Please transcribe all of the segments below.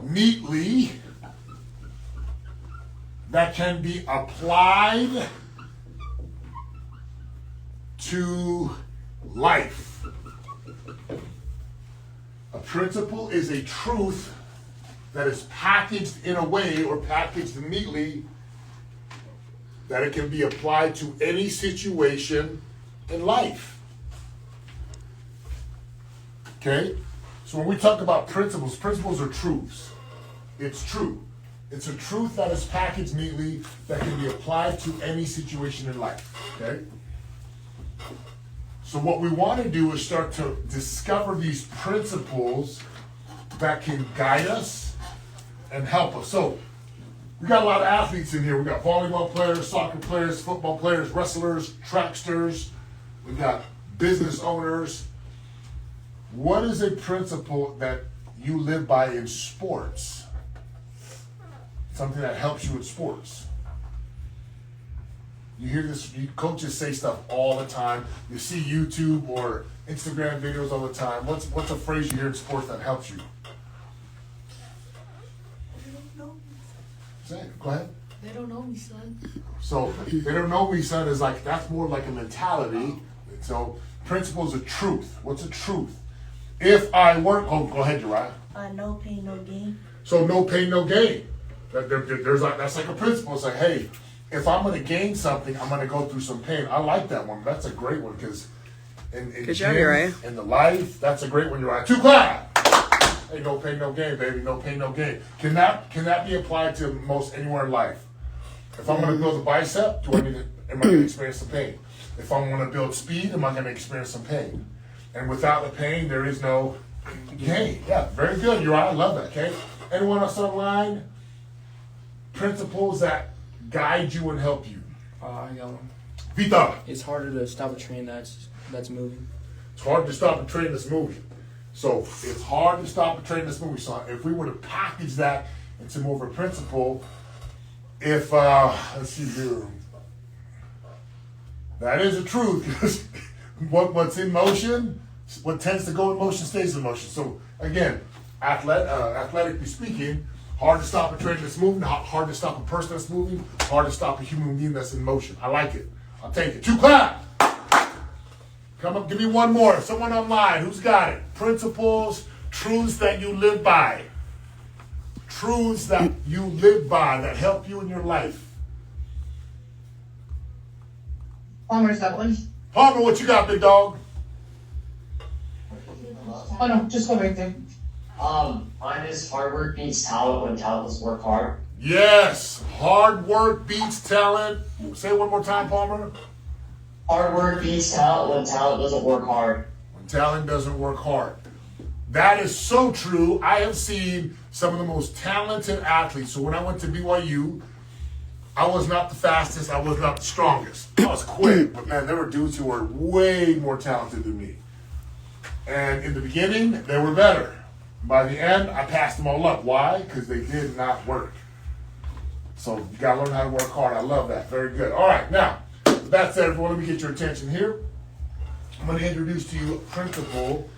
neatly that can be applied to life. A principle is a truth that is packaged in a way or packaged neatly that it can be applied to any situation in life. Okay? So when we talk about principles, principles are truths. It's true. It's a truth that is packaged neatly that can be applied to any situation in life. Okay? So what we want to do is start to discover these principles that can guide us and help us. So we got a lot of athletes in here. We got volleyball players, soccer players, football players, wrestlers, tracksters. We got business owners. What is a principle that you live by in sports? Something that helps you in sports. You hear this, coaches say stuff all the time. You see YouTube or Instagram videos all the time. What's a phrase you hear in sports that helps you? They don't know me. Say it, go ahead. They don't know me, son. So, they don't know me, son, is like, that's more like a mentality. So, principles of truth. What's a truth? If I work, go ahead, Uriah. No pain, no gain. So, no pain, no gain. That's like a principle. It's like, hey, if I'm going to gain something, I'm going to go through some pain. I like that one. That's a great one because in Good job, Uriah. In the life, that's a great one, Uriah. 2 clap. Hey, no pain, no gain, baby. No pain, no gain. Can that be applied to most anywhere in life? If I'm going to build a bicep, am I going to experience some pain? If I'm going to build speed, am I going to experience some pain? And without the pain, there is no gain. Yeah, very good, Uriah. I love that. Okay. Anyone else online? Principles that guide you and help you. I got one. Vita. It's harder to stop a train that's moving. It's hard to stop a train that's moving. So it's hard to stop a train that's moving. So if we were to package that into more of a principle, if let's see here, that is the truth. Because what's in motion, what tends to go in motion stays in motion. So again, athletically speaking, hard to stop a train that's moving, hard to stop a person that's moving, hard to stop a human being that's in motion. I like it. I'll take it. 2 clap. Come up, give me one more. Someone online, who's got it? Principles, truths that you live by. Truths that you live by that help you in your life. Palmer's got one. Palmer, what you got, big dog? Oh no, just go right there. Mine is hard work beats talent when talent doesn't work hard. Yes, hard work beats talent. Say it one more time, Palmer. Hard work beats talent when talent doesn't work hard. When talent doesn't work hard. That is so true. I have seen some of the most talented athletes. So when I went to BYU, I was not the fastest. I was not the strongest. I was quick, but man, there were dudes who were way more talented than me. And in the beginning, they were better. By the end, I passed them all up. Why? Because they did not work. So you got to learn how to work hard. I love that. Very good. All right. Now, with that said, everyone, let me get your attention here. I'm going to introduce to you a principle.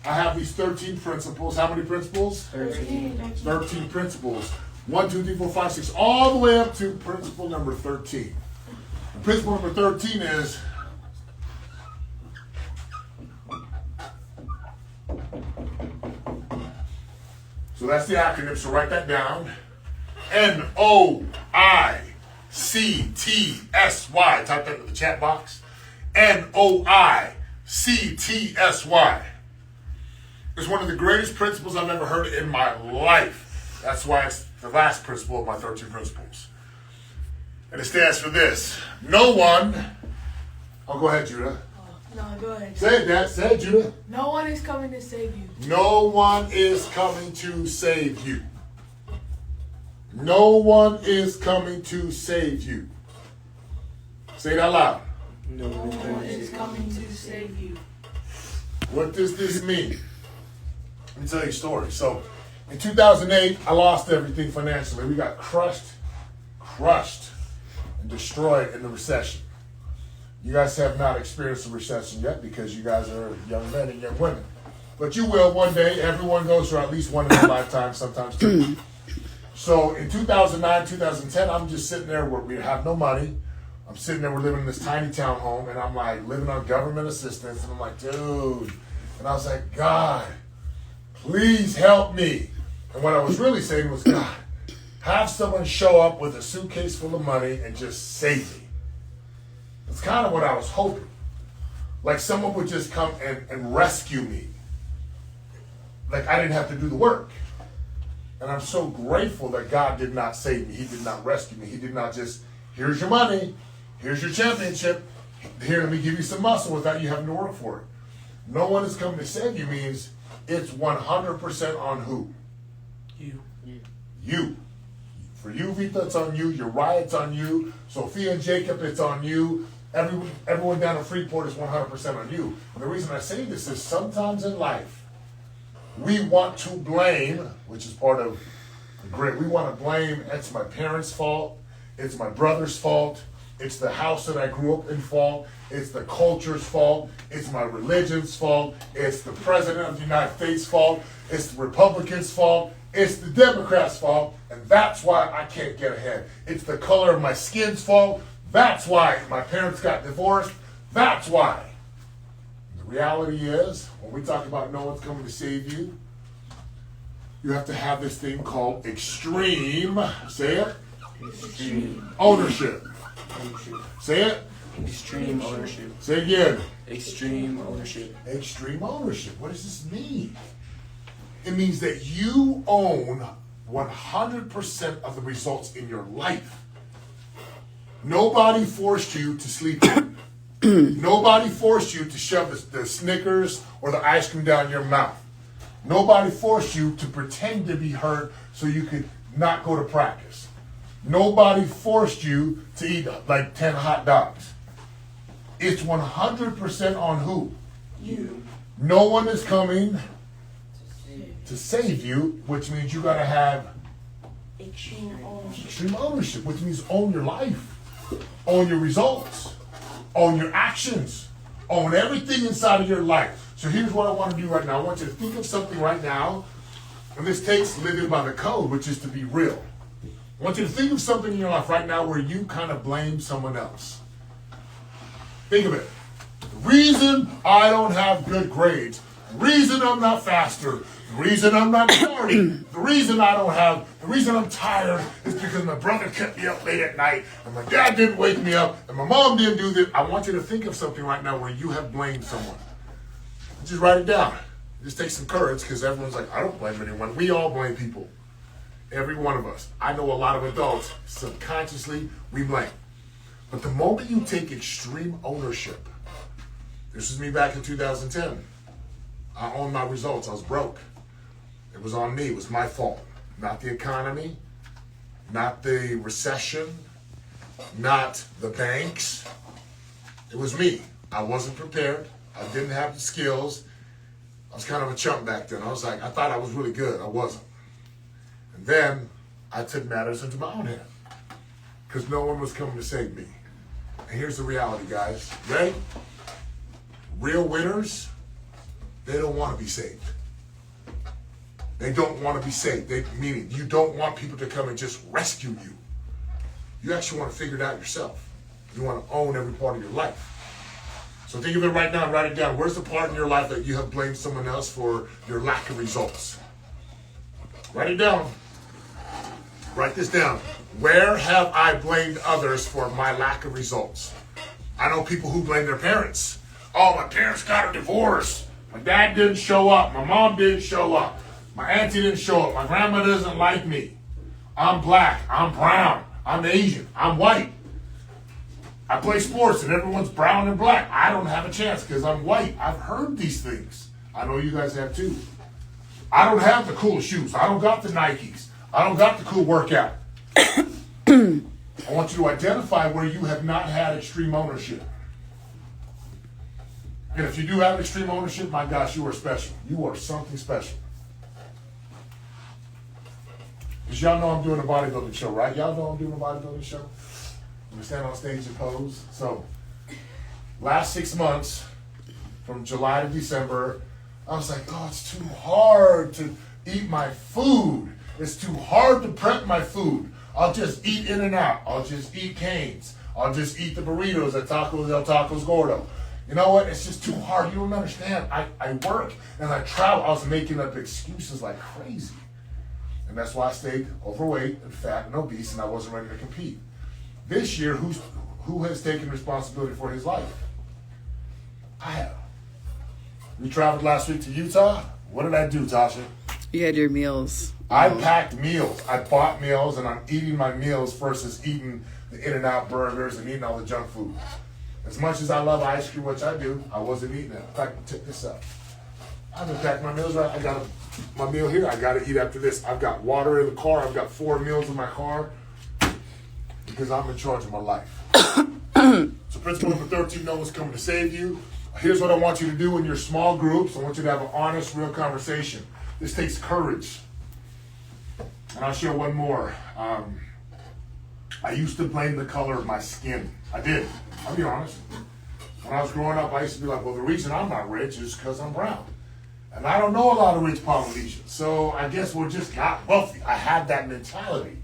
I have these 13 principles. How many principles? 13 principles. 1, 2, 3, 4, 5, 6, all the way up to principle number 13. Principle number 13 is so that's the acronym, so write that down. N-O-I-C-T-S-Y. Type that in the chat box. N-O-I-C-T-S-Y. It's one of the greatest principles I've ever heard in my life. That's why it's the last principle of my 13 principles. And it stands for this. No one, oh, go ahead, Judah. No, go ahead. Say it, Dad. Say it, Judah. No one is coming to save you. No one is coming to save you. No one is coming to save you. Say it out loud. No one is coming to save you. What does this mean? Let me tell you a story. So, in 2008, I lost everything financially. We got crushed, and destroyed in the recession. You guys have not experienced a recession yet because you guys are young men and young women. but you will one day. Everyone goes through at least one in their lifetime, sometimes two. So in 2009, 2010, I'm just sitting there where we have no money. I'm sitting there, we're living in this tiny town home, and I'm like living on government assistance, and I'm like, dude. And I was like, God, please help me. And what I was really saying was, God, have someone show up with a suitcase full of money and just save me. That's kind of what I was hoping. Like someone would just come and rescue me. Like I didn't have to do the work. And I'm so grateful that God did not save me. He did not rescue me. He did not just, here's your money, here's your championship, here, let me give you some muscle without you having to work for it. No one is coming to save you means it's 100% on who? You. For you, Vita, it's on you. Uriah, it's on you. Sophia and Jacob, it's on you. Everyone down in Freeport is 100% on you. And the reason I say this is sometimes in life, we want to blame, which is part of the grit. We want to blame, it's my parents' fault. It's my brother's fault. It's the house that I grew up in fault. It's the culture's fault. It's my religion's fault. It's the president of the United States' fault. It's the Republicans' fault. It's the Democrats' fault. And that's why I can't get ahead. It's the color of my skin's fault. That's why my parents got divorced. That's why. The reality is, when we talk about no one's coming to save you, you have to have this thing called extreme, say it, ownership. Say it. Extreme ownership. Say it again. Extreme ownership. Extreme ownership. What does this mean? It means that you own 100% of the results in your life. Nobody forced you to sleep in. Nobody forced you to shove the Snickers or the ice cream down your mouth. Nobody forced you to pretend to be hurt so you could not go to practice. Nobody forced you to eat like 10 hot dogs. It's 100% on who? You. No one is coming to save you, which means you gotta have Extreme ownership. extreme ownership, which means own your life, own your results, own your actions, own everything inside of your life. So here's what I want to do right now. I want you to think of something right now, and this takes living by the code, which is to be real. I want you to think of something in your life right now where you kind of blame someone else. Think of it. The reason I don't have good grades, the reason I'm not faster, the reason I'm not starting, the reason I'm tired is because my brother kept me up late at night, and my dad didn't wake me up, and my mom didn't do this. I want you to think of something right now where you have blamed someone. Just write it down. Just take some courage, because everyone's like, I don't blame anyone. We all blame people. Every one of us. I know a lot of adults, subconsciously, we blame. But the moment you take extreme ownership, this was me back in 2010. I owned my results. I was broke. It was on me. It was my fault. Not the economy, not the recession, not the banks. It was me. I wasn't prepared. I didn't have the skills. I was kind of a chump back then. I thought I was really good. I wasn't. And then I took matters into my own hand because no one was coming to save me. And here's the reality, guys. Ready? Real winners, they don't want to be saved. They don't want to be saved. Meaning you don't want people to come and just rescue you. You actually want to figure it out yourself. You want to own every part of your life. So think of it right now and write it down. Where's the part in your life that you have blamed someone else for your lack of results? Write it down. Write this down. Where have I blamed others for my lack of results? I know people who blame their parents. Oh, my parents got a divorce. My dad didn't show up. My mom didn't show up. My auntie didn't show up. My grandma doesn't like me. I'm black. I'm brown. I'm Asian. I'm white. I play sports and everyone's brown and black. I don't have a chance because I'm white. I've heard these things. I know you guys have too. I don't have the cool shoes. I don't got the Nikes. I don't got the cool workout. I want you to identify where you have not had extreme ownership. And if you do have extreme ownership, my gosh, you are special. You are something special. Because y'all know I'm doing a bodybuilding show, right? Y'all know I'm doing a bodybuilding show? I'm going to stand on stage and pose. So, last 6 months, from July to December, I was like, oh, it's too hard to eat my food. It's too hard to prep my food. I'll just eat In-N-Out. I'll just eat Cane's. I'll just eat the burritos at Tacos El Tacos Gordo. You know what? It's just too hard. You don't understand. I work and I travel. I was making up excuses like crazy. And that's why I stayed overweight and fat and obese, and I wasn't ready to compete. This year, who has taken responsibility for his life? I have. We traveled last week to Utah. What did I do, Tasha? You had your meals. I packed meals. I bought meals, and I'm eating my meals versus eating the In-N-Out burgers and eating all the junk food. As much as I love ice cream, which I do, I wasn't eating it. In fact, check this out. I haven't packed my meals right. I got my meal here. I got to eat after this. I've got water in the car. I've got 4 meals in my car because I'm in charge of my life. So principle number 13, no one's coming to save you. Here's what I want you to do in your small groups. I want you to have an honest, real conversation. This takes courage. And I'll share one more. I used to blame the color of my skin. I did. I'll be honest. When I was growing up, I used to be like, well, the reason I'm not rich is because I'm brown. And I don't know a lot of rich Polynesians. So I guess we just got wealthy. I had that mentality.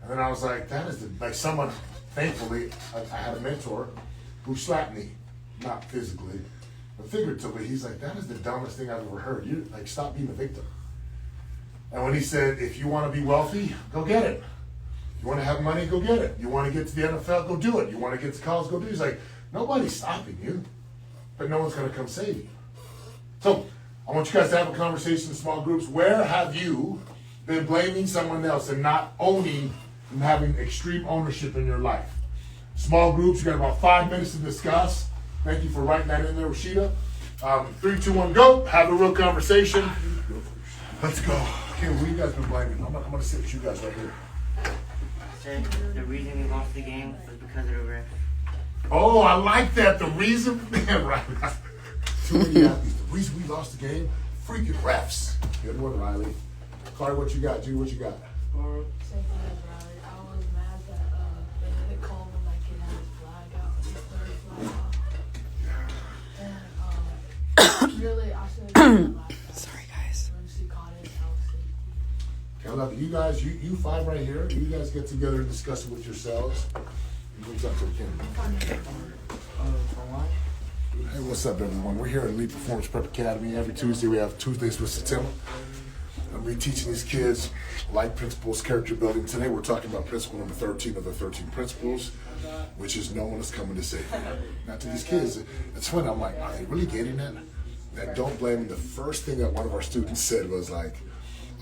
And then I was like, that is like someone, thankfully, I had a mentor who slapped me. Not physically, but figuratively. He's like, that is the dumbest thing I've ever heard. You like, stop being a victim. And when he said, if you want to be wealthy, go get it. You want to have money, go get it. You want to get to the NFL, go do it. You want to get to college, go do it. He's like, nobody's stopping you, but no one's going to come save you. So I want you guys to have a conversation in small groups. Where have you been blaming someone else and not owning and having extreme ownership in your life? Small groups, you got about 5 minutes to discuss. Thank you for writing that in there, Rashida. 3, 2, 1, go. Have a real conversation. Let's go. Okay, who you guys been blaming? I'm going to sit with you guys right here. Said the reason we lost the game was because of the ref. Oh, I like that. The reason, man, right. Too many athletes. The reason we lost the game, freaking refs. Good one, Riley. Clark, what you got? G, what you got? Same thing as Riley. I was mad that they didn't call when my kid had his flag out, his third flag out. And really, I should have Sorry, guys. emergency caught it, health safety. Okay, I love it. You guys, you 5 right here. You guys get together and discuss it with yourselves. What's up to the camera? Hey, what's up, everyone? We're here at Elite Performance Prep Academy. Every Tuesday we have Tuesdays with Setema. And we're teaching these kids life principles, character building. Today we're talking about principle number 13 of the 13 principles, which is no one is coming to save you. Now to these kids, it's funny. I'm like, are they really getting that? That don't blame. The first thing that one of our students said was like,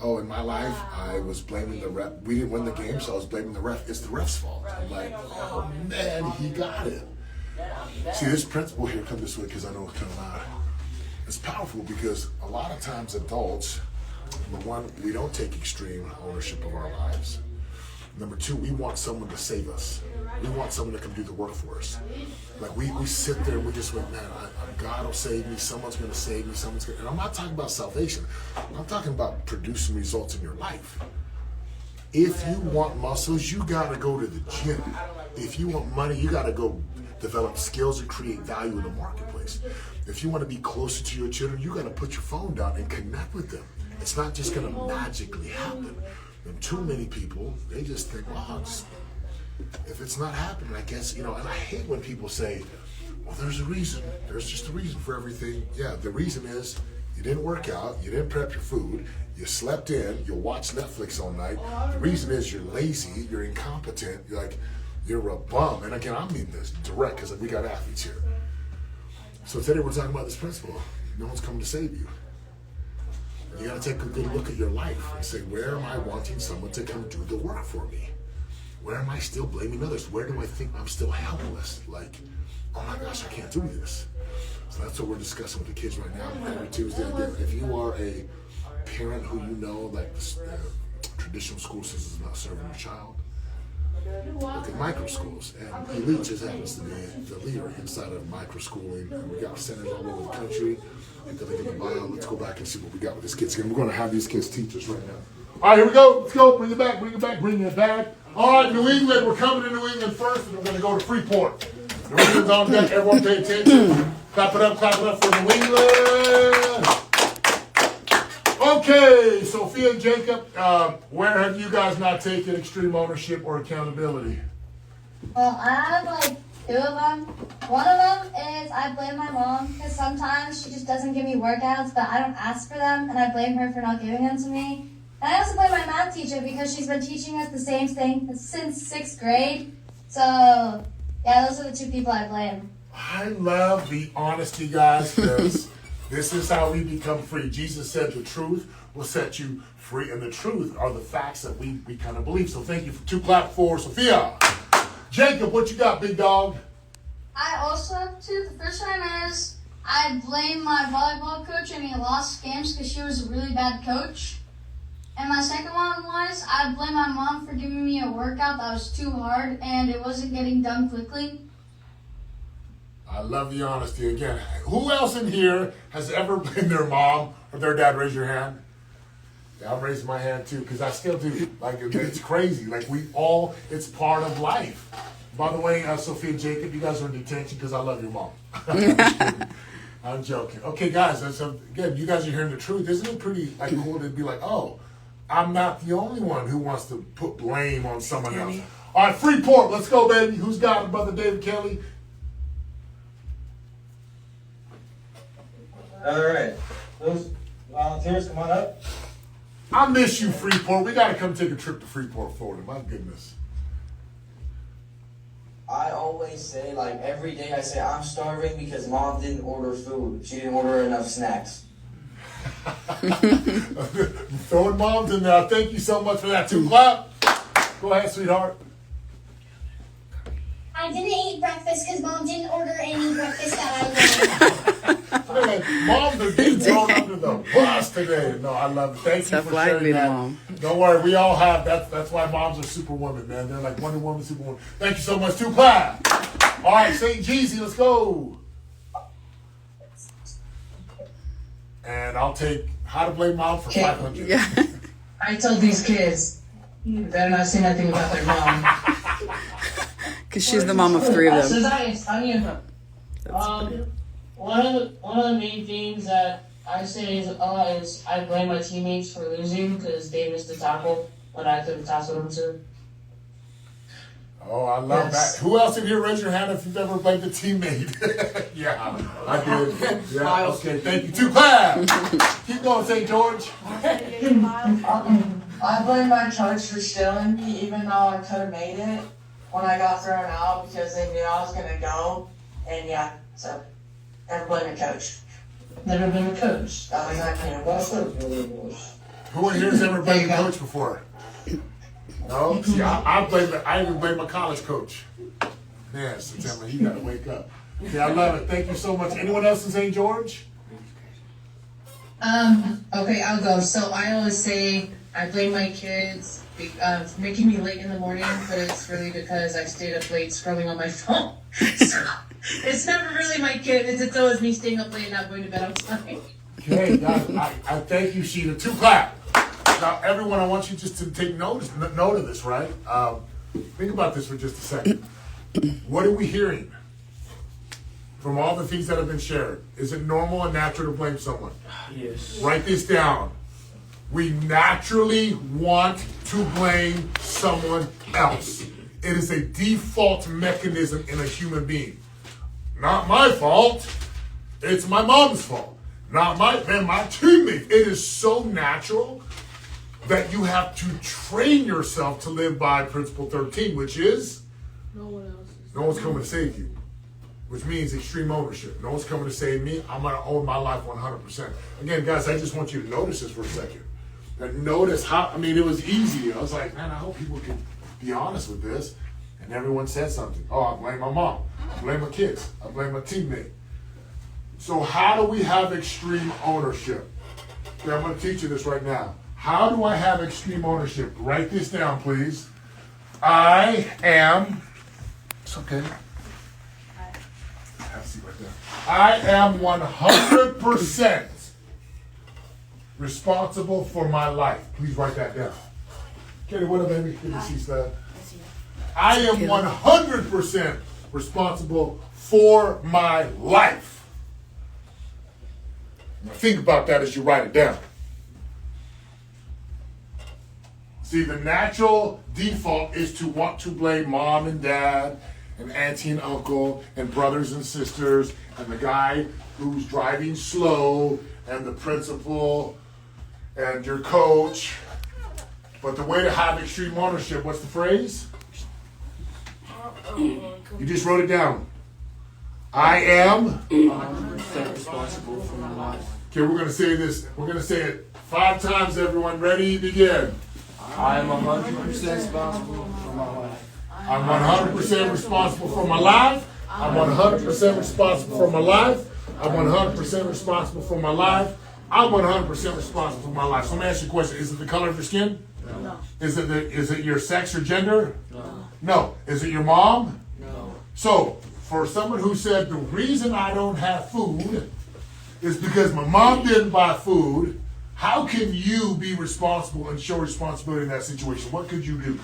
oh, in my life, I was blaming the ref. We didn't win the game, so I was blaming the ref. It's the ref's fault. I'm like, oh man, he got it. See, this principle here, come this way because I know it's kind of loud. It's powerful because a lot of times adults, number one, we don't take extreme ownership of our lives. Number two, we want someone to save us. We want someone to come do the work for us. Like we sit there and we just went, man, God will save me. Someone's going to save me. Someone's going to. And I'm not talking about salvation. I'm talking about producing results in your life. If you want muscles, you got to go to the gym. If you want money, you got to go develop skills and create value in the marketplace. If you want to be closer to your children, you got to put your phone down and connect with them. It's not just going to magically happen. And too many people, they just think, well, if it's not happening, I guess, and I hate when people say, well, there's a reason. There's just a reason for everything. Yeah, the reason is you didn't work out, you didn't prep your food, you slept in, you watched Netflix all night. The reason is you're lazy, you're incompetent, you're a bum. And again, I mean this direct because we got athletes here. So today we're talking about this principle. No one's coming to save you. You got to take a good look at your life and say, where am I wanting someone to come do the work for me? Where am I still blaming others? Where do I think I'm still helpless? Like, oh my gosh, I can't do this. So that's what we're discussing with the kids right now. Every Tuesday, again, if you are a parent who like the traditional school system is not serving your child, look at Microschools. And Elite just happens to be the leader inside of microschooling. And we got centers all over the country. Let's go back and see what we got with these kids. And we're going to have these kids teach us right now. All right, here we go. Let's go. Bring it back. Bring it back. All right, New England. We're coming to New England first, and we're going to go to Freeport. New England's on deck. Everyone pay attention. Clap it up for New England. Okay, Sophia and Jacob, where have you guys not taken extreme ownership or accountability? Well, I have like 2 of them. One of them is I blame my mom because sometimes she just doesn't give me workouts, but I don't ask for them, and I blame her for not giving them to me. And I also blame my math teacher because she's been teaching us the same thing since 6th grade. So, yeah, those are the 2 people I blame. I love the honesty, guys, because this is how we become free. Jesus said the truth will set you free, and the truth are the facts that we kind of believe. So thank you for 2 clap for Sophia. Jacob, what you got, big dog? I also have 2. The first one is I blame my volleyball coach and he lost games because she was a really bad coach. And my second one was I blame my mom for giving me a workout that was too hard and it wasn't getting done quickly. I love the honesty. Again, who else in here has ever blamed their mom or their dad? Raise your hand. Yeah, I'm raising my hand too, because I still do. Like, it's crazy. Like, it's part of life. By the way, Sophia and Jacob, you guys are in detention because I love your mom. I'm joking. Okay, guys, again, you guys are hearing the truth. Isn't it pretty cool to be like, oh, I'm not the only one who wants to put blame on someone else. All right, Freeport, let's go, baby. Who's got it, Brother David Kelly? All right. Those volunteers, come on up. I miss you, Freeport. We got to come take a trip to Freeport, Florida. My goodness. I always say, like, every day I say I'm starving because mom didn't order food. She didn't order enough snacks. Throwing moms in there. Thank you so much for that, too. Clap. Go ahead, sweetheart. I didn't eat breakfast because mom didn't order any breakfast that I wanted. Moms are getting thrown under the bus today. No, I love it. Thank you for sharing that. Mom. Don't worry, we all have that. That's why moms are superwomen, man. They're like Wonder Woman, Superwoman. Thank you so much. 2 clap. All right, St. Jeezy, let's go. And I'll take how to blame mom for 500. Yeah. I told these kids they're not saying anything about their mom. Because she's the mom of 3 of them. One of the main things that I say is I blame my teammates for losing because they missed the tackle when I could have tackled them too. Oh, I love that. Who else in here? Raise your hand if you've ever blamed a teammate. Yeah, I did. Yeah, okay, thank you. 2 clap. Keep going, St. George. I blame my coach for stealing me, even though I could have made it when I got thrown out because they knew I was going to go. And yeah, so never blame a coach. Never been a coach. That was actually Who in here has ever blamed a coach before? No? See, I even blame my college coach. Man, Setema, you gotta wake up. Okay, I love it. Thank you so much. Anyone else in St. George? Okay, I'll go. So I always say I blame my kids for making me late in the morning, but it's really because I stayed up late scrolling on my phone. So it's never really my kids. It's always me staying up late and not going to bed on time. Okay, guys, I thank you, Sheeta. 2 clap. Now, everyone, I want you just to take note of this, right? Think about this for just a second. What are we hearing from all the things that have been shared? Is it normal and natural to blame someone? Yes. Write this down. We naturally want to blame someone else. It is a default mechanism in a human being. Not my fault. It's my mom's fault. Not my teammate. It is so natural that you have to train yourself to live by principle 13, which is No one's coming to save you, which means extreme ownership. No one's coming to save me. I'm going to own my life 100%. Again, guys, I just want you to notice this for a second. And notice how, it was easy. I was like, man, I hope people can be honest with this. And everyone said something. Oh, I blame my mom. I blame my kids. I blame my teammate. So how do we have extreme ownership? Okay, I'm going to teach you this right now. How do I have extreme ownership? Write this down, please. I am, it's okay. Have a seat right there. I am 100% responsible for my life. Please write that down. Kenny, what up, baby? Good to see you, Stud. I am 100% responsible for my life. Think about that as you write it down. See, the natural default is to want to blame mom and dad and auntie and uncle and brothers and sisters and the guy who's driving slow and the principal and your coach. But the way to have extreme ownership, what's the phrase? You just wrote it down. I am 100% responsible for my life. Okay, we're gonna say this. We're gonna say it 5 times. Everyone, ready? Begin. I am 100% responsible for my life. I'm 100% responsible for my life. I'm 100% responsible for my life. I'm 100% responsible for my life. I'm 100% responsible for my life. So let me ask you a question. Is it the color of your skin? No. Is it your sex or gender? No. No. Is it your mom? No. So, for someone who said the reason I don't have food is because my mom didn't buy food, how can you be responsible and show responsibility in that situation? What could you do?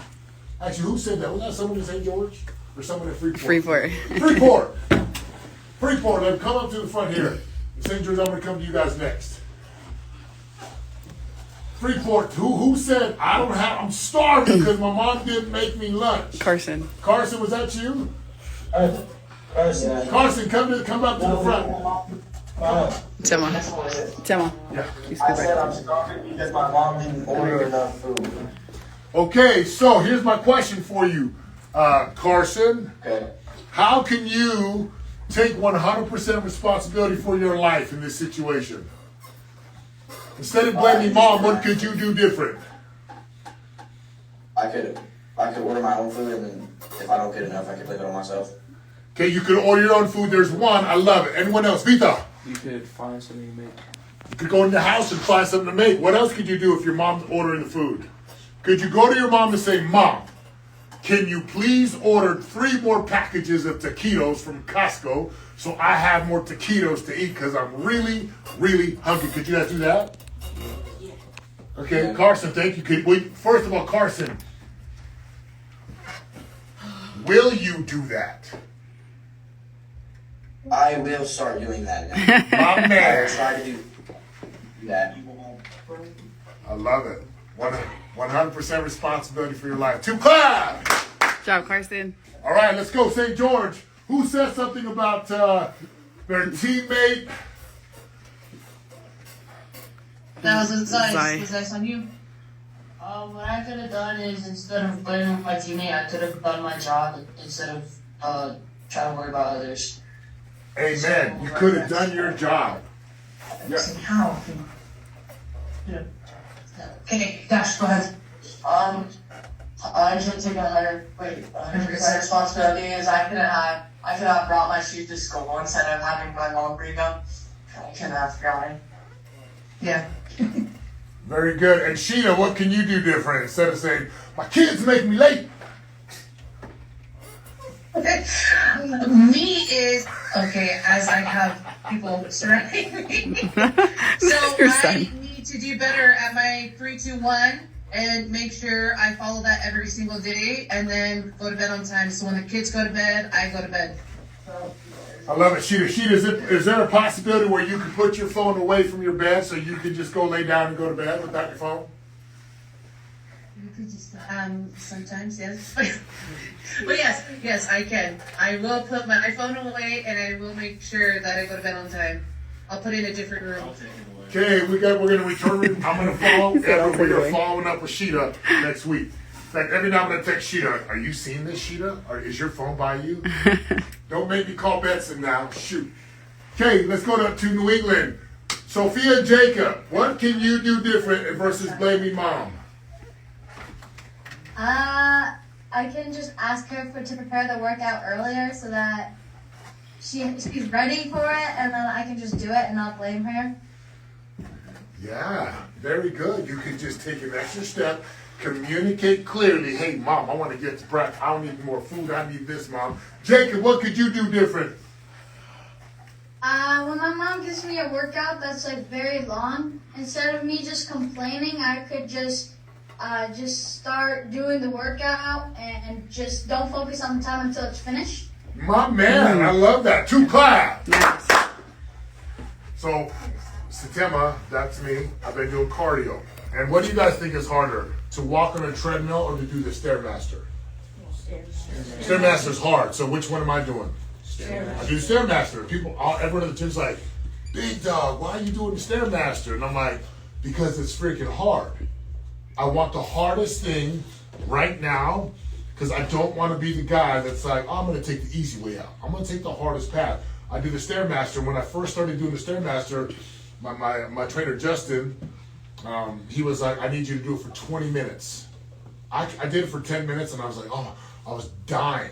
Actually, who said that? Was that someone in St. George? Or someone at Freeport? Freeport. Freeport! Freeport, let them come up to the front here. St. George, I'm going to come to you guys next. Freeport, who said, I'm starving because my mom didn't make me lunch? Carson. Carson, was that you? Carson. Carson, come up to the front. Tema. Yeah. I said I'm starving because my mom didn't order enough food. Okay, so here's my question for you, Carson. Okay. How can you take 100% responsibility for your life in this situation? Instead of blaming mom, what could you do different? I could order my own food, and then if I don't get enough, I could blame it on myself. Okay, you could order your own food. There's one. I love it. Anyone else? Vita. You could find something to make. You could go in the house and find something to make. What else could you do if your mom's ordering the food? Could you go to your mom and say, Mom, can you please order 3 more packages of taquitos from Costco so I have more taquitos to eat because I'm really, really hungry? Could you guys do that? Okay, Carson, thank you. First of all, Carson, will you do that? I will start doing that now. My I man. will try to do that. I love it. 100% responsibility for your life. 2 clap! Good job, Carson. All right, let's go. St. George. Who said something about their teammate? That was Zai. Was that on you? What I could have done is instead of blaming my teammate, I could have done my job instead of trying to worry about others. Amen. You could have done your job. Yeah. How? Yeah. Okay, Dash, go ahead. I should take 100% responsibility. Is I could have brought my shoes to school instead of having my mom bring them. I could have forgotten. Yeah. Very good. And Sheena, what can you do different instead of saying, my kids make me late? Me is, okay, as I have people surrounding me. So Your I son. need to do better at my 3, 2, 1 and make sure I follow that every single day and then go to bed on time. So when the kids go to bed, I go to bed. I love it. Sheena, is there a possibility where you can put your phone away from your bed so you can just go lay down and go to bed without your phone? You could just, sometimes, yes. But yes, I can. I will put my phone away and I will make sure that I go to bed on time. I'll put it in a different room. Okay, we're gonna return. I'm gonna follow. We're gonna follow up with Sheeta next week. In fact, every now I'm gonna text Sheeta. Are you seeing this, Sheeta? Or is your phone by you? Don't make me call Betson now. Shoot. Okay, let's go to New England. Sophia and Jacob, what can you do different versus blaming mom? I can just ask her to prepare the workout earlier so that she's ready for it, and then I can just do it and not blame her. Yeah, very good. You can just take an extra step, communicate clearly. Hey, Mom, I want to get to practice. I don't need more food. I need this, Mom. Jacob, what could you do different? When my mom gives me a workout that's like very long, instead of me just complaining, I could just start doing the workout and just don't focus on the time until it's finished. My man, I love that. 2 claps. Nice. So, Setema, that's me. I've been doing cardio. And what do you guys think is harder, to walk on a treadmill or to do the Stairmaster? Stairmaster's hard. So which one am I doing? I do Stairmaster. Everyone in the gym's like, big dog, why are you doing the Stairmaster? And I'm like, because it's freaking hard. I want the hardest thing right now, because I don't want to be the guy that's like, oh, I'm going to take the easy way out. I'm going to take the hardest path. I do the Stairmaster. When I first started doing the Stairmaster, my trainer, Justin, he was like, I need you to do it for 20 minutes. I did it for 10 minutes, and I was like, oh, I was dying.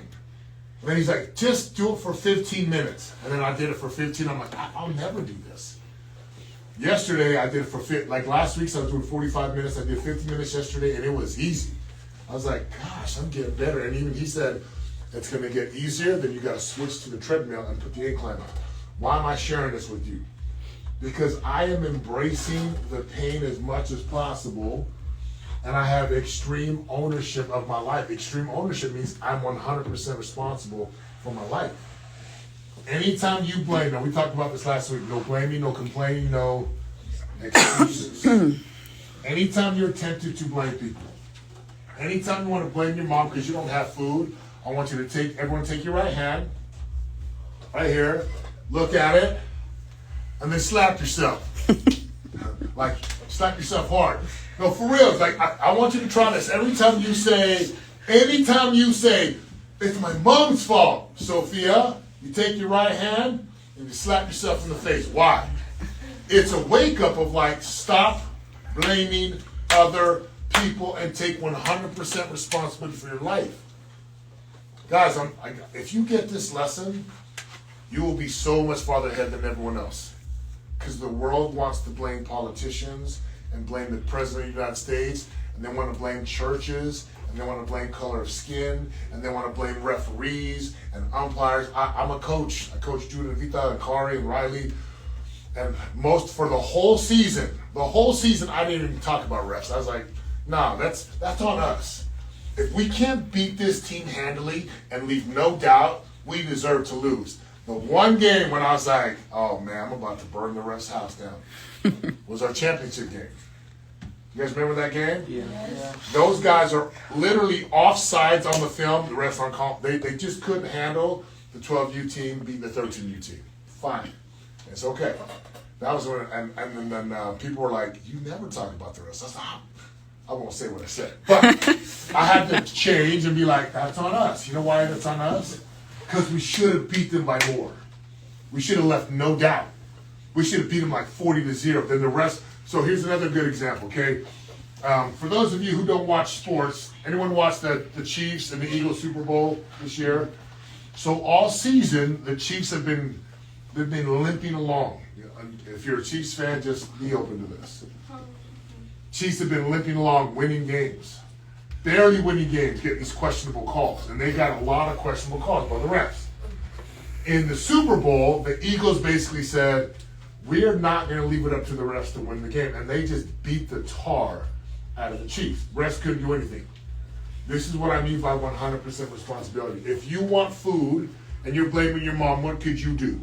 And then he's like, just do it for 15 minutes. And then I did it for 15. I'm like, I'll never do this. Yesterday, I did it for like last week, so I was doing 45 minutes. I did 50 minutes yesterday, and it was easy. I was like, gosh, I'm getting better. And even he said, it's going to get easier, then you got to switch to the treadmill and put the incline on. Why am I sharing this with you? Because I am embracing the pain as much as possible, and I have extreme ownership of my life. Extreme ownership means I'm 100% responsible for my life. Anytime you blame, now we talked about this last week, no blaming, no complaining, no excuses. Anytime you're tempted to blame people, anytime you want to blame your mom because you don't have food, I want you to everyone take your right hand, right here, look at it, and then slap yourself. Like, slap yourself hard. No, for real, it's like, I want you to try this. Anytime you say, it's my mom's fault, Sophia, you take your right hand and you slap yourself in the face. Why? It's a wake up of like, stop blaming other people and take 100% responsibility for your life. Guys, if you get this lesson, you will be so much farther ahead than everyone else. Because the world wants to blame politicians and blame the President of the United States, and they want to blame churches, and they want to blame color of skin, and they want to blame referees and umpires. I'm a coach. I coach Judah and Vita and Kari and Riley. And for the whole season, I didn't even talk about refs. I was like, nah, that's on us. If we can't beat this team handily and leave no doubt, we deserve to lose. The one game when I was like, oh man, I'm about to burn the ref's house down, was our championship game. You guys remember that game? Yeah. Those guys are literally offsides on the film. The refs aren't called. They just couldn't handle the 12U team beating the 13U team. Fine. It's okay. That was when, and then people were like, you never talk about the refs. I was like, I won't say what I said. But I had to change and be like, that's on us. You know why that's on us? Because we should have beat them by more. We should have left no doubt. We should have beat them like 40-0. Then the rest. So here's another good example, okay? For those of you who don't watch sports, anyone watch the Chiefs and the Eagles Super Bowl this year? So all season, the Chiefs they've been limping along. If you're a Chiefs fan, just be open to this. Chiefs have been limping along, winning games. Barely winning games, getting these questionable calls. And they got a lot of questionable calls by the refs. In the Super Bowl, the Eagles basically said, we are not going to leave it up to the refs to win the game. And they just beat the tar out of the Chiefs. Refs couldn't do anything. This is what I mean by 100% responsibility. If you want food and you're blaming your mom, what could you do?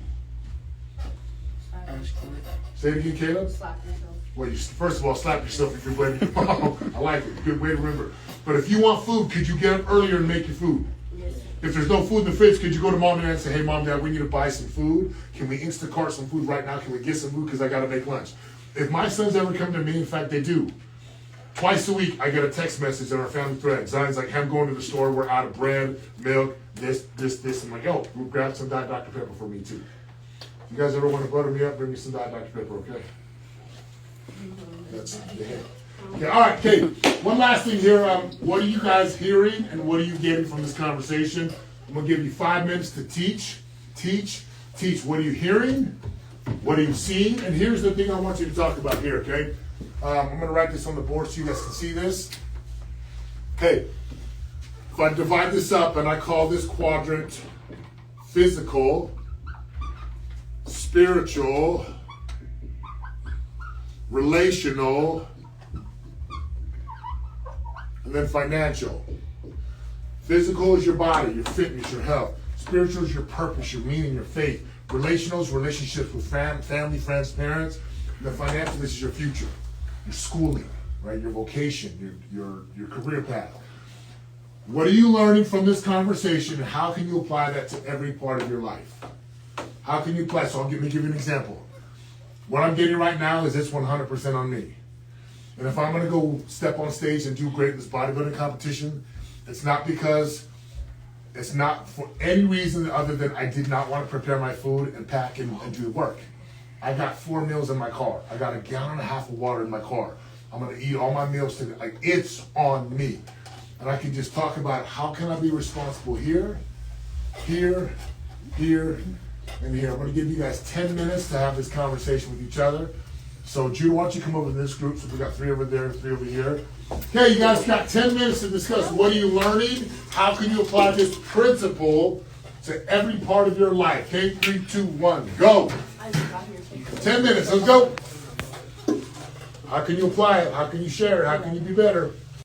Say it again, Caleb? Slap yourself. Well, first of all, slap yourself if you're blaming your mom. I like it. Good way to remember. But if you want food, could you get up earlier and make your food? Yes. If there's no food in the fridge, could you go to mom and dad and say, hey, mom, dad, we need to buy some food. Can we Instacart some food right now? Can we get some food? Because I got to make lunch. If my sons ever come to me, in fact, they do. Twice a week, I get a text message on our family thread. Zion's like, hey, I'm going to the store. We're out of bread, milk, this. I'm like, yo, grab some Diet Dr. Pepper for me, too. You guys ever want to butter me up, bring me some Diet Dr. Pepper, okay? That's the hint. Okay, all right, okay. One last thing here. What are you guys hearing and what are you getting from this conversation? I'm going to give you 5 minutes to teach. What are you hearing? What are you seeing? And here's the thing I want you to talk about here, okay? I'm going to write this on the board so you guys can see this. Okay. If I divide this up and I call this quadrant physical, spiritual, relational, and then financial. Physical is your body, your fitness, your health. Spiritual is your purpose, your meaning, your faith. Relational is relationships with family, friends, parents. The financial, this is your future, your schooling, right? Your vocation, your career path. What are you learning from this conversation, and how can you apply that to every part of your life? How can you apply? So let me give you an example. What I'm getting right now is it's 100% on me. And if I'm going to go step on stage and do great in this bodybuilding competition, it's not for any reason other than I did not want to prepare my food and pack and do the work. I got 4 meals in my car. I got 1.5 gallons of water in my car. I'm going to eat all my meals today. Like, it's on me. And I can just talk about how can I be responsible here, here, here, and here. I'm going to give you guys 10 minutes to have this conversation with each other. So, Jude, why don't you come over to this group? So we got 3 over there, 3 over here. Okay, you guys got 10 minutes to discuss. What are you learning? How can you apply this principle to every part of your life? Okay, 3, 2, 1, go. 10 minutes, let's go. How can you apply it? How can you share it? How can you be better?